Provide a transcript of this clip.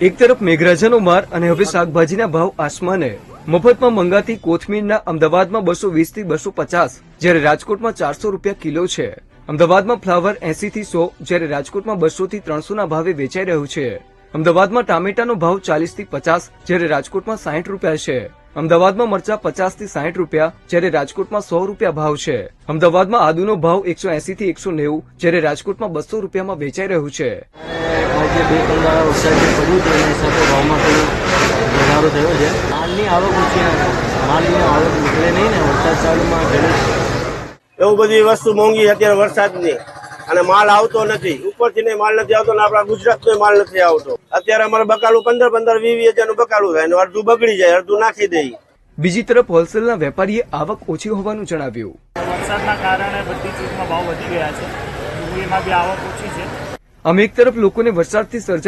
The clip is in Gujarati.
એક તરફ મેઘરાજાનો માર અને હવે શાકભાજીના ભાવ આસમાને। મફતમાં મંગાતી કોથમીરના અમદાવાદમાં 220 થી 250, જ્યારે રાજકોટમાં 400 રૂપિયા કિલો છે। અમદાવાદમાં ફ્લાવર 80 થી 100, જ્યારે રાજકોટમાં 200 થી 300 ના ભાવે વેચાઈ રહ્યું છે। અમદાવાદમાં ટામેટાનો ભાવ 40 થી 50, જ્યારે રાજકોટમાં 60 રૂપિયા છે। અમદાવાદમાં મરચા 50 થી 60 રૂપિયા, જ્યારે રાજકોટમાં 100 રૂપિયા ભાવ છે। અમદાવાદમાં આદુનો ભાવ 180 થી 190, જ્યારે રાજકોટમાં 200 રૂપિયામાં વેચાઈ રહ્યું છે। આજે 2-3 દાડા વરસાદ પડ્યું છે એના હિસાબે ભાવમાં થોડો વધારો થયો છે। માલની આવક ઓછી માલની આવક નીકળે નહીં ને વરસાદ ચાલુમાં એવું બધી વસ્તુ મોંઘી અત્યારે વરસાદની અને માલ આવતો નથી, ઉપરથી માલ નથી આવતો ને આપણા ગુજરાતનો માલ નથી આવતો। અત્યારે અમારે બકાલું 15-20 હજારનું બકાલું થાય, અડધું બગડી જાય, અડધું નાખી દઈ। બીજી તરફ હોલસેલના વેપારીએ આવક ઓછી હોવાનું જણાવ્યું। વરસાદના કારણે બધી ચીજમાં ભાવ વધી ગયા છે, ડુંગળીમાં બી આવક ઓછી છે। આમ એક તરફ લોકોને વરસાદથી સર્જાય